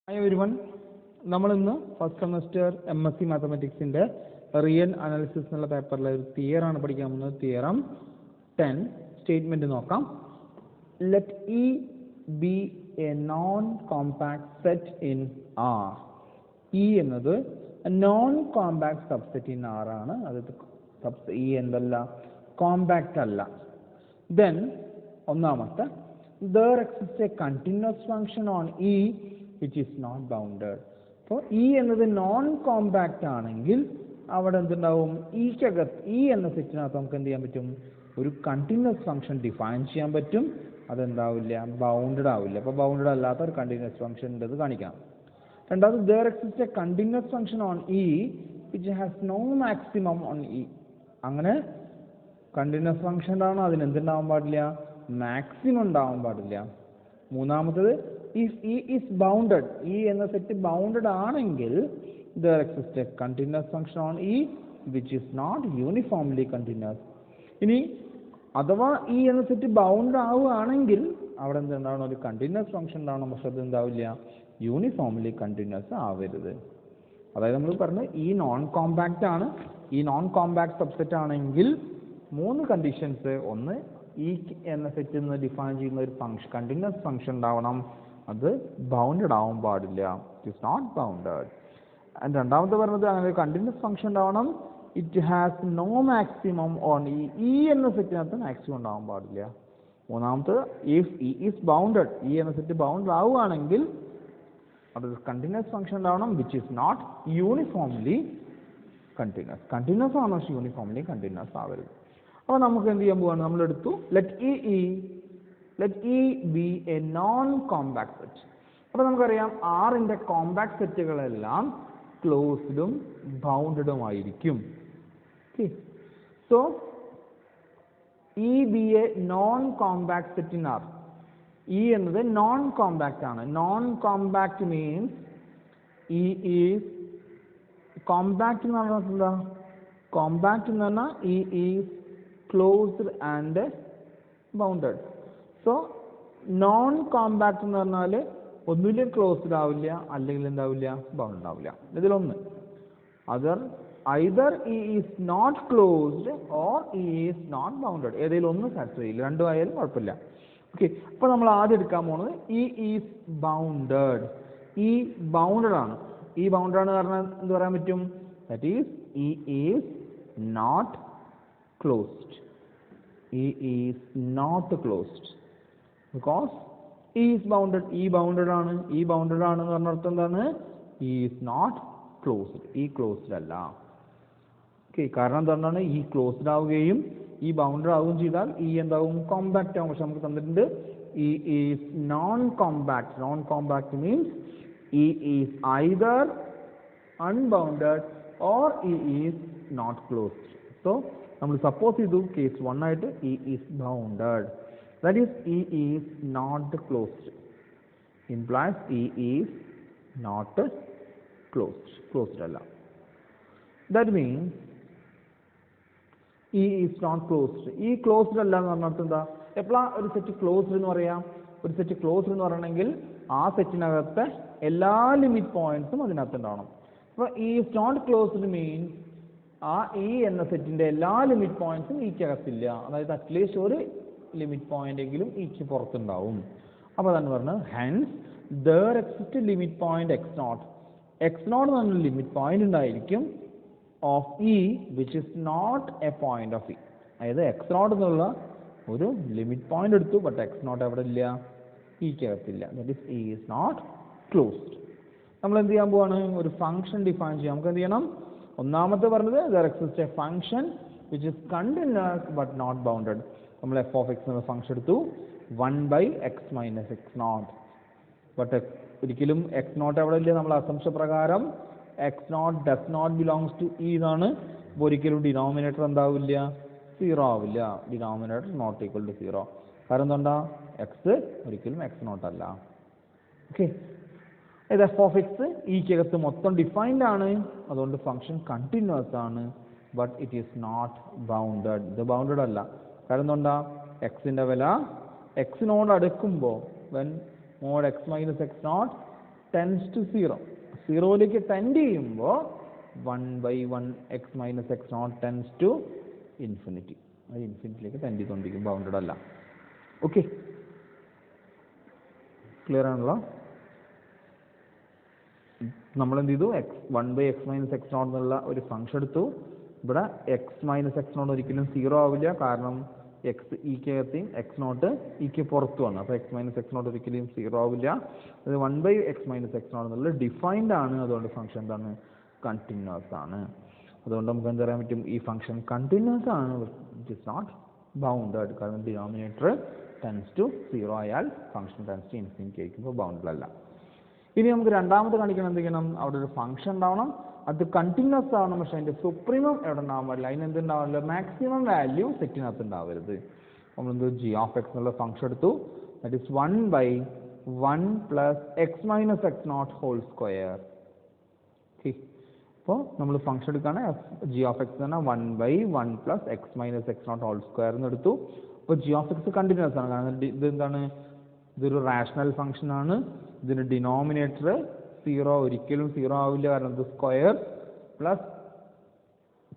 Hi everyone. നമ്മൾ ഇന്ന് first semester MSc മാത്തമാറ്റിക്സിന്റെ റിയൽ അനാലിസിസ് എന്നുള്ള പേപ്പറിലെ ഒരു തിയർ ആണ് പഠിക്കാൻ പോകുന്നത്. തിയറം 10 സ്റ്റേറ്റ്മെന്റ് നോക്കാം. Let E be a non-compact set in R. E എന്നത് non compact subset in R ആണ്. അത് E എന്തല്ല, കോമ്പാക്റ്റ് അല്ല. Then ഒന്നാമത്തെ there exists a continuous function on E which is not bounded. അപ്പോൾ E എന്നത് non compact ആണെങ്കിൽ അവിടെ എന്തുണ്ടാവും, E എന്ന സെറ്റിനകത്ത് നമുക്ക് എന്ത് ചെയ്യാൻ പറ്റും, ഒരു കണ്ടിന്യൂസ് ഫംഗ്ഷൻ ഡിഫൈൻ ചെയ്യാൻ പറ്റും. അതെന്താവില്ല, ബൗണ്ടഡ് ആവില്ല. അപ്പോൾ ബൗണ്ടഡ് അല്ലാത്ത ഒരു കണ്ടിന്യൂസ് ഫംഗ്ഷൻ ഉണ്ടത് കാണിക്കാം. രണ്ടാമത് there exists a continuous function on E which has no maximum on E. അങ്ങനെ കണ്ടിന്യൂസ് ഫംഗ്ഷൻ ഉണ്ടാവണം, അതിന് എന്തുണ്ടാവാൻ പാടില്ല, മാക്സിമം ഉണ്ടാവാൻ പാടില്ല. മൂന്നാമത്തത് if E is bounded, E എന്ന സെറ്റ് ബൗണ്ടഡ് ആണെങ്കിൽ there exists a continuous function on E which is not uniformly continuous. ഇനി അഥവാ E എന്ന സെറ്റ് ബൗണ്ട് ആവുകയാണെങ്കിൽ അവിടെ എന്തുണ്ടാവണം, ഒരു കണ്ടിന്യൂസ് ഫംഗ്ഷൻ ഉണ്ടാവണം. പക്ഷെ അത് എന്താവില്ല, യൂണിഫോംലി കണ്ടിന്യൂസ് ആവരുത്. അതായത് നമ്മൾ പറഞ്ഞു ഈ നോൺ കോമ്പാക്റ്റ് ആണ്. ഈ നോൺ കോമ്പാക്റ്റ് സബ്സെറ്റ് ആണെങ്കിൽ മൂന്ന് കണ്ടീഷൻസ്. ഒന്ന്, ഈ എന്ന സെറ്റിൽ നിന്ന് ഡിഫൈൻ ചെയ്യുന്ന ഒരു ഫംഗ്ഷൻ കണ്ടിന്യൂസ് ഫംഗ്ഷൻ ഉണ്ടാവണം, അത് ബൗണ്ടഡ് ആവാൻ പാടില്ല, it is not bounded. And രണ്ടാമത്തെ പറഞ്ഞത് അങ്ങനെ ഒരു കണ്ടിന്യൂസ് ഫംഗ്ഷൻ ഉണ്ടാവണം, it has no maximum on ഈ എന്ന സെറ്റിനകത്ത് മാക്സിമം ഉണ്ടാവാൻ പാടില്ല. മൂന്നാമത്തെ ഇഫ് ഇ ഈസ് ബൗണ്ടഡ്, ഈ എന്ന സെറ്റ് ബൗണ്ടഡ് ആവുകയാണെങ്കിൽ അത് കണ്ടിന്യൂസ് ഫംഗ്ഷൻ ഉണ്ടാവണം which is not uniformly continuous. Continuous ആണ് പക്ഷേ യൂണിഫോംലി കണ്ടിന്യൂസ് ആവരുത്. അപ്പോൾ നമുക്ക് എന്ത് ചെയ്യാൻ പോവാണ്, നമ്മളെടുത്തു let E be a non-compact set. അപ്പോൾ നമുക്കറിയാം ആറിൻ്റെ കോമ്പാക്ട് സെറ്റുകളെല്ലാം ക്ലോസ്ഡും ബൗണ്ടഡും ആയിരിക്കും. Okay, so E be a non-compact set in R. E എന്നത് നോൺ കോമ്പാക്റ്റ് ആണ്. Non compact means E is compact എന്ന് പറഞ്ഞാൽ എന്താ, കോമ്പാക്റ്റ് എന്ന് പറഞ്ഞാൽ E is closed and bounded. So non compact എന്ന് പറഞ്ഞാൽ ഒന്നുമില്ല ക്ലോസ്ഡ് ആവില്ല, അല്ലെങ്കിൽ എന്താവില്ല, ബൗണ്ടഡ് ആവില്ല. ഇതിലൊന്ന് either E is not closed or E is not bounded. ഏതെങ്കിലും ഒന്ന് സാറ്റിസ്ഫൈ ചെയ്യില്ല, രണ്ടും ആയാലും കുഴപ്പമില്ല. ഓക്കെ, അപ്പോൾ നമ്മൾ ആദ്യം എടുക്കാൻ പോകുന്നത് E is bounded. E bounded ആണ്. E ബൗണ്ടഡ് ആണ് പറഞ്ഞാൽ എന്ത് പറയാൻ പറ്റും, that is E is not closed. E is not closed because E is bounded. E bounded ആണ്. E bounded ആണ് എന്ന് പറഞ്ഞ അർത്ഥം എന്താണ്, E is not closed. E closed അല്ല. ഓക്കെ, കാരണം എന്താണ്, E closed ആവുകയും E bounded ആവുകയും ചെയ്താൽ E എന്താവും, കോമ്പാക്റ്റ് ആവും. പക്ഷെ നമുക്ക് തന്നിട്ടുണ്ട് E is non compact. Non compact means E is either unbounded or E is not closed. So നമ്മൾ സപ്പോസ് ചെയ്തു കേസ് 1 ആയിട്ട് E is bounded, that is E is not closed, implies E is not closed അല്ല. That means E is not closed. E closed അല്ല എന്ന് പറഞ്ഞാൽ എന്താ, എപ്പോഴാണ് ഒരു സെറ്റ് ക്ലോസ്ഡ് എന്ന് പറയാം, ഒരു സെറ്റ് ക്ലോസ്ഡ് എന്ന് പറയണമെങ്കിൽ ആ സെറ്റിനകത്തെ എല്ലാ ലിമിറ്റ് പോയിന്റ്സും അതിനകത്ത് ഉണ്ടാവണം. അപ്പോൾ E is not closed means ആ E എന്ന സെറ്റിന്റെ എല്ലാ ലിമിറ്റ് പോയിന്റ്സും ഈക്കകത്തില്ല. അതായത് അറ്റ്ലീസ്റ്റ് ഒരു ലിമിറ്റ് പോയിന്റ് എങ്കിലും ഈക്ക് പുറത്തുണ്ടാവും. അപ്പോൾ അതാണ് പറഞ്ഞത് hence there exists limit point x0. x0 എന്ന് പറഞ്ഞ ലിമിറ്റ് പോയിന്റ് ഉണ്ടായിരിക്കും of E which is not a point of E. അതായത് x0 എന്നുള്ള ഒരു ലിമിറ്റ് പോയിന്റ് എടുത്തു, ബട്ട് x0 എവിടെ ഇല്ല, ഈക്കകത്തില്ല. That is E is not closed. നമ്മൾ എന്ത് ചെയ്യാൻ പോവാണ്, ഒരു ഫംഗ്ഷൻ ഡിഫൈൻ ചെയ്യാം. നമുക്ക് എന്ത് ചെയ്യണം, ഒന്നാമത്തെ പറഞ്ഞത് there exists a function which is continuous but not bounded. നമ്മൾ f of x എന്ന ഫംഗ്ഷൻ എടുത്തു 1/x minus x0. ബട്ട് ഒരിക്കലും x0 എവിടെ ഇല്ല, നമ്മൾ അസംപ്ഷൻ പ്രകാരം x0 does not belongs to E എന്നാണ്. അപ്പോൾ ഒരിക്കലും ഡിനോമിനേറ്റർ എന്താവില്ല, 0 ആവില്ല. Denominator not equal to 0. കാരണം എന്താ, x ഒരിക്കലും x0 അല്ല. ഓക്കെ, ഇത് എഫ് ഓഫ് എക്സ് ഈക്കകത്ത് മൊത്തം ഡിഫൈൻഡ് ആണ്, അതുകൊണ്ട് ഫംഗ്ഷൻ കണ്ടിന്യൂസ് ആണ്. But it is not bounded. ഇത് ബൗണ്ടഡ് അല്ല. കാരണം എന്താ, എക്സിൻ്റെ വില എക്സിനോട് അടുക്കുമ്പോൾ when mod x minus x0 tends to 0. 0ലേക്ക് ടെൻഡ് ചെയ്യുമ്പോൾ 1/1 x - x0 tends to infinity. അത് ഇൻഫിനിറ്റിയിലേക്ക് ടെൻഡ് ചെയ്തുകൊണ്ടിരിക്കും, ബൗണ്ടഡ് അല്ല. ഓക്കെ, ക്ലിയർ ആണല്ലോ? നമ്മൾ എന്ത് ചെയ്തു? 1/x - x0 എന്നുള്ള ഒരു ഫംഗ്ഷൻ എടുത്തു. ഇവിടെ x - x0 ഒരിക്കലും 0 ആവില്ല, കാരണം എക്സ് ഇക്കകത്തെയും x0 ഇക്ക് പുറത്തു വന്നു. അപ്പോൾ x - x0 ഒരിക്കലും 0 ആവില്ല. അത് 1/x - x0 എന്നുള്ളത് ഡിഫൈൻഡ് ആണ്. അതുകൊണ്ട് ഫംഗ്ഷൻ എന്താണ്? കണ്ടിന്യൂസ് ആണ്. അതുകൊണ്ട് നമുക്ക് എന്ത് പറയാൻ പറ്റും? ഈ ഫംഗ്ഷൻ കണ്ടിന്യൂസ് ആണ്, ഇറ്റ് ഇസ് നോട്ട് ബൗണ്ടഡ്. കാരണം ഡിനോമിനേറ്റർ ടെൻസ് ടു 0 ആയാൽ ഫംഗ്ഷൻ ടെൻസ് ടു ഇൻഫിനിറ്റി ആയിരിക്കുമ്പോൾ ബൗണ്ടഡ് അല്ല. ഇനി നമുക്ക് രണ്ടാമത് കാണിക്കണം, എന്ത് ചെയ്യണം? അവിടെ ഒരു ഫംഗ്ഷൻ ഉണ്ടാവണം, അത് കണ്ടിന്യൂസ് ആവണം, പക്ഷെ അതിന്റെ സുപ്രീമം എവിടെ ഉണ്ടാവാൻ പാടില്ല, അതിന് എന്തുണ്ടാവില്ല? മാക്സിമം വാല്യൂ സെറ്റിനകത്ത് ഉണ്ടാവരുത്. നമ്മളെന്ത് g of x എന്നുള്ള ഫംഗ്ഷൻ എടുത്തു, that is 1/1 + x - x0 whole square. Okay, അപ്പോൾ നമ്മൾ ഫംഗ്ഷൻ എടുക്കുകയാണ്, g of x എന്ന് പറഞ്ഞാൽ 1/1 + x - x0 ഹോൾ സ്ക്വയർ എന്ന് എടുത്തു. അപ്പോൾ g of x കണ്ടിന്യൂസ് ആണ്, കാരണം ഇത് എന്താണ്? ഇതൊരു റാഷണൽ ഫംഗ്ഷൻ ആണ്. ഇതിന്റെ ഡിനോമിനേറ്റർ 0 ഒരിക്കലും 0 ആവില്ല, കാരണം ഇത് സ്ക്വയർ പ്ലസ്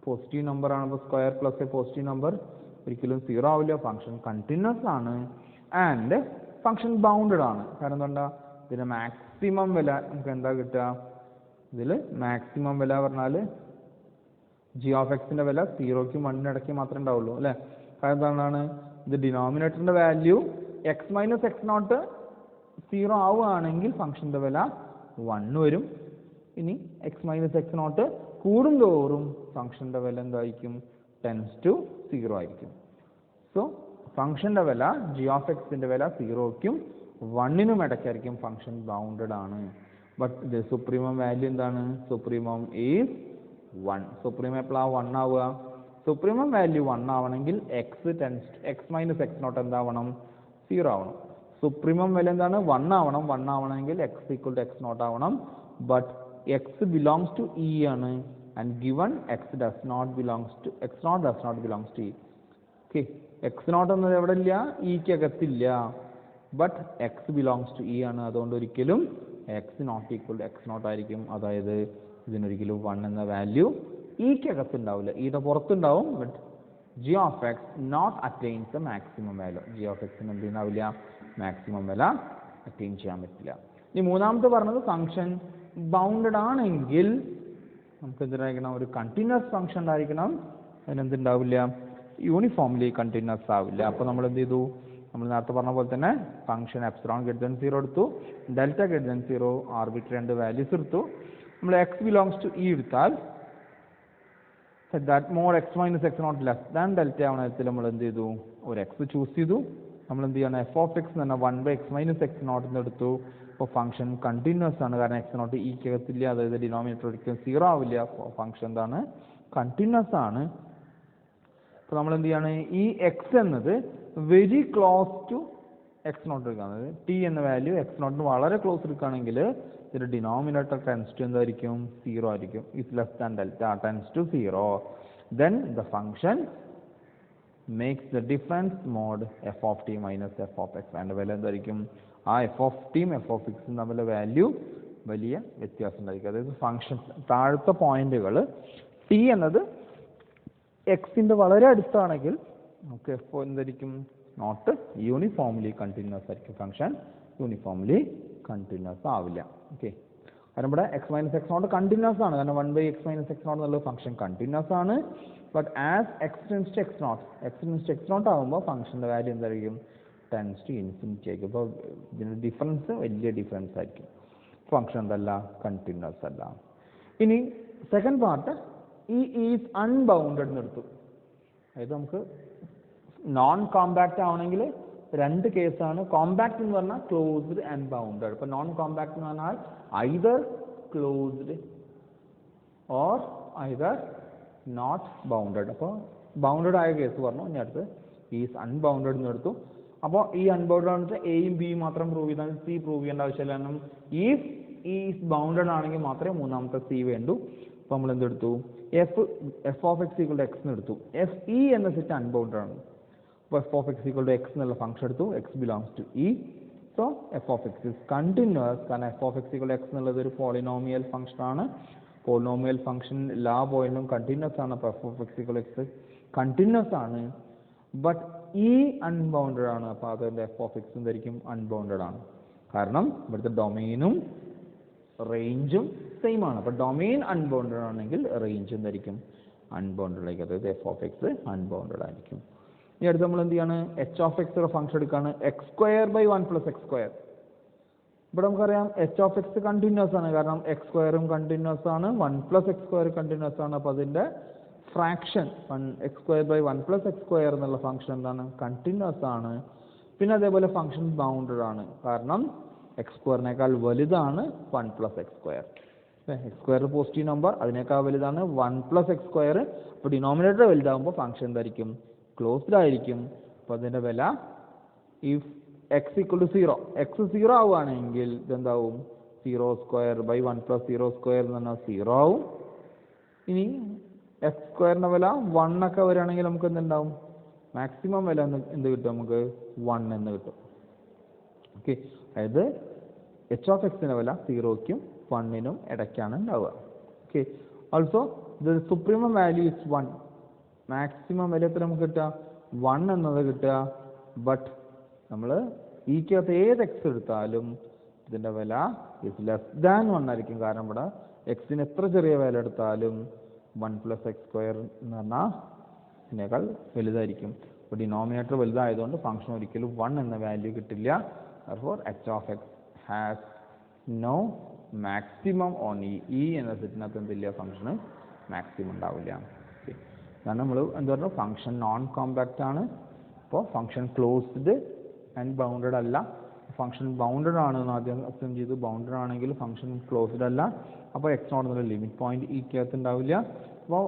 പോസിറ്റീവ് നമ്പർ ആണ്. അപ്പോൾ square plus A positive number ഒരിക്കലും 0 ആവില്ല. ഫംഗ്ഷൻ കണ്ടിന്യൂസ് ആണ് ആൻഡ് ഫംഗ്ഷൻ ബൗണ്ടഡ് ആണ്. കാരണം എന്താ? ഇതിന്റെ മാക്സിമം വില നമുക്ക് എന്താ കിട്ടുക? ഇതിൽ മാക്സിമം വില പറഞ്ഞാൽ g of x ന്റെ വില 0ക്കും 1നും ഇടയ്ക്ക് മാത്രമേ ഉണ്ടാവുള്ളൂ അല്ലേ? കാരണം എന്താണ്? ഇത് ഡിനോമിനേറ്ററിന്റെ വാല്യൂ x - x0 0 ആവുകയാണെങ്കിൽ ഫംഗ്ഷന്റെ വില 1 വരും. ഇനി x - x0 കൂടുന്തോറും ഫംഗ്ഷന്റെ വില എന്തായിരിക്കും? ടെൻസ് ടു 0 ആയിരിക്കും. സോ ഫംഗ്ഷന്റെ വില g of x ന്റെ വില 0ക്കും 1നും ഇടയ്ക്കായിരിക്കും. ഫംഗ്ഷൻ ബൗണ്ടഡ് ആണ്. ബട്ട് ഇത് സുപ്രീമം വാല്യൂ എന്താണ്? Supremum is 1. സുപ്രീമം എപ്പോഴാണ് 1 ആവുക? സുപ്രീമം വാല്യൂ 1 ആവണമെങ്കിൽ x - x0 എന്താവണം? 0 ആവണം. സുപ്രീമം വാല്യൂ എന്താണ്? 1 ആവണം. 1 ആവണമെങ്കിൽ x = x0 ആവണം. But x belongs to e ആണ്, and given x does not belongs to e. Okay, x0 എന്നത് എവിടെ ഇല്ല? ഇക്ക് അകത്തില്ല. But x belongs to e ആണ്. അതുകൊണ്ട് ഒരിക്കലും x ≠ x0 ആയിരിക്കും. അതായത് ഇതിനൊരിക്കലും 1 എന്ന വാല്യൂ ഇക്ക് അകത്തുണ്ടാവില്ല, ഇയുടെ പുറത്തുണ്ടാവും. But g of x not attains the maximum value. g of x ന് എന്ത് ഉണ്ടാവില്ല? മാക്സിമം വില അറ്റൈൻ ചെയ്യാൻ പറ്റില്ല. ഇനി മൂന്നാമത്തെ പറഞ്ഞത് ഫംഗ്ഷൻ ബൗണ്ടഡ് ആണെങ്കിൽ നമുക്ക് എന്തിനായിരിക്കണം? ഒരു കണ്ടിന്യൂസ് ഫംഗ്ഷൻ ഉണ്ടായിരിക്കണം. അതിനെന്തുണ്ടാവില്ല? യൂണിഫോംലി കണ്ടിന്യൂസ് ആവില്ല. അപ്പോൾ നമ്മൾ എന്ത് ചെയ്തു? നമ്മൾ നേരത്തെ പറഞ്ഞ പോലെ തന്നെ ഫംഗ്ഷൻ എപ്സിലോൺ > 0 എടുത്തു, ഡെൽറ്റ > 0 ആർബിട്രറി 2 വാല്യൂസ് എടുത്തു. നമ്മൾ x ബിലോങ്സ് ടു e എടുത്താൽ that mod x - x0 less than delta ആവണ വിധത്തിൽ നമ്മൾ എന്ത് ചെയ്തു? ഒരു x ചൂസ് ചെയ്തു. നമ്മൾ എന്ത് ചെയ്യണം? f of x എന്ന് പറഞ്ഞാൽ 1/x - x0 എന്ന് എടുത്തു. അപ്പോൾ ഫംഗ്ഷൻ കണ്ടിന്യൂസ് ആണ്, കാരണം x0 ഇക്ക് അകത്തില്ല, അതായത് ഡിനോമിനേറ്റർ ഒരിക്കലും 0 ആവില്ല. ഫംഗ്ഷൻ എന്താണ്? കണ്ടിന്യൂസ് ആണ്. അപ്പോൾ നമ്മൾ എന്ത് ചെയ്യാണ്? ഈ x എന്നത് വെരി ക്ലോസ് ടു x0 എടുക്കുകയാണ്. t എന്ന വാല്യൂ x0 വളരെ ക്ലോസ് എടുക്കുകയാണെങ്കിൽ ഇതിന്റെ ഡിനോമിനേറ്റർ ടെൻസ് ടു എന്തായിരിക്കും? 0 ആയിരിക്കും. Is less than delta tends to 0. Then the function makes the difference mod f of t minus f of x. അതിന്റെ വില എന്തായിരിക്കും? ആ f of t ഉം f of x ഉം തമ്മിലുള്ള വാല്യൂ വലിയ വ്യത്യാസം ഉണ്ടായിരിക്കും. അതായത് ഫംഗ്ഷൻ താഴത്തെ പോയിന്റുകൾ t എന്നത് എക്സിന്റെ വളരെ അടുത്താണെങ്കിൽ നമുക്ക് f എന്തായിരിക്കും? നോട്ട് യൂണിഫോംലി കണ്ടിന്യൂസ് ആയിരിക്കും. ഫംഗ്ഷൻ യൂണിഫോംലി കണ്ടിന്യൂസ് ആവില്ല. ഓക്കെ, കാരണം ഇവിടെ x - x0 കണ്ടിന്യൂസ് ആണ്, കാരണം 1/x - x0 എന്നുള്ള ഫംഗ്ഷൻ കണ്ടിന്യൂസ് ആണ്. ബട്ട് ആസ് x → x0 ആകുമ്പോൾ ഫംഗ്ഷന്റെ വാല്യൂ എന്തായിരിക്കും? ടെൻസ് ടു ഇൻഫിനിറ്റി ആയിരിക്കും. അപ്പോൾ ഇതിന്റെ ഡിഫറൻസ് വലിയ ഡിഫറൻസ് ആയിരിക്കും. ഫംഗ്ഷൻ എന്തല്ല? കണ്ടിന്യൂസ് അല്ല. ഇനി സെക്കൻഡ് പാർട്ട്, ഈ ഈസ് അൺബൗണ്ടഡ് എന്ന് എടുത്തു. അതായത് നമുക്ക് നോൺ കോമ്പാക്റ്റ് ആവണമെങ്കിൽ രണ്ട് കേസാണ്. കോമ്പാക്റ്റ് എന്ന് പറഞ്ഞാൽ ക്ലോസ്ഡ് ആൻഡ് ബൗണ്ടഡ്. ഇപ്പോൾ നോൺ കോമ്പാക്റ്റ് എന്ന് പറഞ്ഞാൽ either closed or either not bounded. അപ്പോൾ ബൗണ്ടഡ് ആയ കേസ് പറഞ്ഞു. ഇനി അടുത്ത് ഈസ് അൺബൗണ്ടഡ് എന്ന് എടുത്തു. അപ്പോൾ ഈ അൺബൗണ്ടഡ് ആണെന്ന് വെച്ചാൽ എയും ബിയും മാത്രം പ്രൂവ് ചെയ്താൽ സി പ്രൂവ് ചെയ്യേണ്ട ആവശ്യമില്ല. കാരണം ഈസ് ബൗണ്ടഡ് ആണെങ്കിൽ മാത്രമേ മൂന്നാമത്തെ സി വേണ്ടൂ. അപ്പോൾ നമ്മൾ എന്തെടുത്തു? F of x equal to x എന്ന് എടുത്തു. എഫ് ഇ എന്ന സെറ്റ് അൺബൗണ്ടഡ് ആണ്. അപ്പോൾ f of x equal to x എന്നുള്ള ഫംഗ്ഷൻ എടുത്തു. X belongs to E. So f of x is continuous, കാരണം f of x equal x എന്നുള്ളത് ഒരു പോളിനോമിയൽ ഫംഗ്ഷൻ ആണ്. പോളിനോമിയൽ ഫംഗ്ഷൻ എല്ലാ പോയിന്റിലും കണ്ടിന്യൂസ് ആണ്. അപ്പോൾ f of x equal x continuous ആണ്. ബട്ട് ഈ അൺബൗണ്ടഡ് ആണ്. അപ്പോൾ അതുകൊണ്ട് എഫ് ഓഫ് എക്സ് എന്തായിരിക്കും? അൺബൗണ്ടഡ് ആണ്. കാരണം ഇവിടുത്തെ ഡൊമെയിനും റേഞ്ചും സെയിം ആണ്. അപ്പോൾ ഡൊമെയിൻ അൺബൗണ്ടഡ് ആണെങ്കിൽ റേഞ്ച് എന്തായിരിക്കും? അൺബൗണ്ടഡ് ആയിരിക്കും. അതായത് എഫ് ഓഫ് എക്സ് അൺബൗണ്ടഡ് ആയിരിക്കും. ഇനി അടുത്ത് നമ്മൾ എന്ത് ചെയ്യാണ്? എച്ച് ഓഫ് എക്സ് ഒരു ഫംഗ്ഷൻ എടുക്കുകയാണ്. X square by 1 plus X square. ഇവിടെ നമുക്കറിയാം എച്ച് ഓഫ് എക്സ് കണ്ടിന്യൂസ് ആണ്, കാരണം എക്സ് സ്ക്വയറും കണ്ടിന്യൂസ് ആണ്, 1 പ്ലസ് എക്സ് സ്ക്വയർ കണ്ടിന്യൂസ് ആണ്. അപ്പോൾ അതിൻ്റെ fraction x square by 1 plus X square എന്നുള്ള ഫംഗ്ഷൻ എന്താണ്? കണ്ടിന്യൂസ് ആണ്. പിന്നെ അതേപോലെ ഫംഗ്ഷൻ ബൗണ്ടഡ് ആണ്, കാരണം എക്സ് സ്ക്വയറിനേക്കാൾ വലുതാണ് 1 plus X square. X square positive number, അതിനേക്കാൾ വലുതാണ് 1 പ്ലസ് എക്സ് സ്ക്വയർ. അപ്പോൾ ഡിനോമിനേറ്റർ വലുതാകുമ്പോൾ ഫംഗ്ഷൻ എന്തായിരിക്കും? ക്ലോസ്ഡ് ആയിരിക്കും. അപ്പോൾ അതിൻ്റെ വില if x equal to 0, x 0 ആവുകയാണെങ്കിൽ ഇതെന്താവും? 0 സ്ക്വയർ ബൈ 1 പ്ലസ് 0 സ്ക്വയർ എന്ന് പറഞ്ഞാൽ 0 ആവും. ഇനി എക്സ് സ്ക്വയറിൻ്റെ വില 1 ഒക്കെ വരികയാണെങ്കിൽ നമുക്ക് എന്തുണ്ടാവും? മാക്സിമം വില എന്ത് കിട്ടും? നമുക്ക് 1 എന്ന് കിട്ടും. ഓക്കെ, അതായത് എച്ച് ഓഫ് എക്സിൻ്റെ വില 0ക്കും 1നും ഇടയ്ക്കാണ് ഉണ്ടാവുക. Okay, also the supremum value is 1. Maximum വില എത്ര നമുക്ക് കിട്ടുക? 1 എന്നത് കിട്ടുക. ബട്ട് നമ്മൾ ഈക്കകത്ത് ഏത് എക്സ് എടുത്താലും ഇതിൻ്റെ വില ഇസ് ലെസ് ദാൻ 1 ആയിരിക്കും. കാരണം ഇവിടെ എക്സിന് എത്ര ചെറിയ വില എടുത്താലും 1 പ്ലസ് എക്സ് സ്ക്വയർ എന്ന് പറഞ്ഞാൽ ഇതിനേക്കാൾ വലുതായിരിക്കും. അപ്പോൾ ഡിനോമിനേറ്റർ വലുതായതുകൊണ്ട് ഫംഗ്ഷൻ ഒരിക്കലും 1 എന്ന വാല്യൂ കിട്ടില്ല. Therefore h of x has no maximum on e എന്ന സെറ്റിനകത്ത് എന്തില്ല? ഫംഗ്ഷന് മാക്സിമം ഉണ്ടാവില്ല. കാരണം നമ്മൾ എന്താ പറയുക? ഫംഗ്ഷൻ നോൺ കോമ്പാക്റ്റ് ആണ്. അപ്പോൾ ഫംഗ്ഷൻ ക്ലോസ്ഡ് ആൻഡ് ബൗണ്ടഡ് അല്ല. ഫംഗ്ഷൻ ബൗണ്ടഡ് ആണെന്ന് ആദ്യം അസ്യൂം ചെയ്തു. ബൗണ്ടഡ് ആണെങ്കിൽ ഫംഗ്ഷൻ ക്ലോസ്ഡ് അല്ല. അപ്പോൾ എക്സ് നോട്ട് എന്നുള്ള ലിമിറ്റ് പോയിന്റ് ഈക്കകത്ത് ഉണ്ടാവില്ല. അപ്പോൾ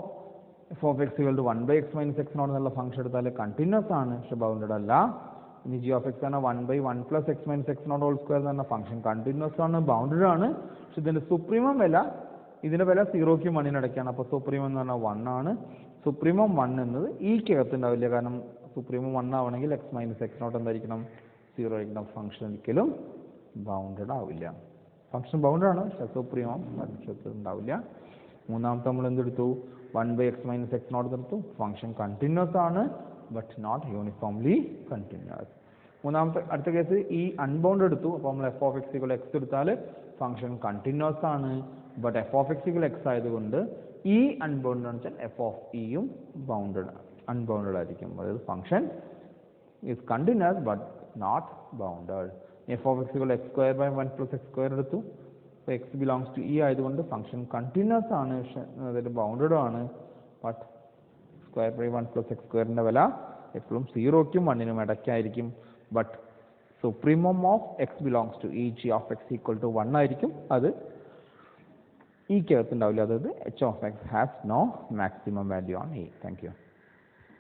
f of x equal to 1 by x minus x naught എന്നുള്ള ഫംഗ്ഷൻ എടുത്താൽ കണ്ടിന്യൂസ് ആണ്, പക്ഷെ ബൗണ്ടഡ് അല്ല. ഇനി ജി ഓഫ് എക്സ് ആണ് 1 by 1 plus x minus x naught whole square എന്ന് പറഞ്ഞ ഫംഗ്ഷൻ കണ്ടിന്യൂസ് ആണ്, ബൗണ്ടഡ് ആണ്. പക്ഷെ ഇതിൻ്റെ സുപ്രീമം വില, ഇതിൻ്റെ വില 0ക്കും 1നും ഇടയ്ക്കാണ്. അപ്പോൾ സുപ്രീമം എന്ന് പറഞ്ഞാൽ 1 ആണ്. സുപ്രീമം 1 എന്നത് ഈക്കകത്ത് ഉണ്ടാവില്ല, കാരണം സുപ്രീമം 1 ആവണമെങ്കിൽ എക്സ് മൈനസ് എക്സ് നോട്ട് എന്തായിരിക്കണം? 0 ആയിരിക്കണം. ഫംഗ്ഷൻ ഒരിക്കലും ബൗണ്ടഡ് ആവില്ല. ഫംഗ്ഷൻ ബൗണ്ടഡ് ആണ്, പക്ഷെ സുപ്രീമം ഉണ്ടാവില്ല. മൂന്നാമത്തെ നമ്മൾ എന്തെടുത്തു? 1 by x minus x naught എടുത്തു. ഫംഗ്ഷൻ കണ്ടിന്യൂസ് ആണ്, ബട്ട് നോട്ട് യൂണിഫോംലി കണ്ടിന്യൂസ്. മൂന്നാമത്തെ അടുത്ത കേസ് ഈ അൺബൗണ്ടഡ് എടുത്തു. അപ്പോൾ നമ്മൾ f of x equal x എടുത്താൽ ഫംഗ്ഷൻ കണ്ടിന്യൂസ് ആണ്, but f of x equal x ആയതുകൊണ്ട് ഈ അൺബൗണ്ടഡ് എന്ന് വെച്ചാൽ എഫ് ഓഫ് ഇയും അൺബൗണ്ടഡ് ആയിരിക്കും. അതായത് function is continuous but not bounded. F of x equal x square by 1 plus X square എടുത്തു. അപ്പോൾ എക്സ് ബിലോങ്സ് ടു ഇ ആയതുകൊണ്ട് ഫംഗ്ഷൻ കണ്ടിന്യൂസ് ആണ്, അതായത് ബൗണ്ടഡും ആണ്. But square by 1 plus x സ്ക്വയറിൻ്റെ വില എപ്പോഴും 0ക്കും 1നും ഇടയ്ക്കായിരിക്കും. But supremum of x belongs to E g of x equal to 1 ആയിരിക്കും. അത് ഈക്കകത്ത് ഉണ്ടാവില്ല. അതായത് h of x has no maximum value on E. Thank you.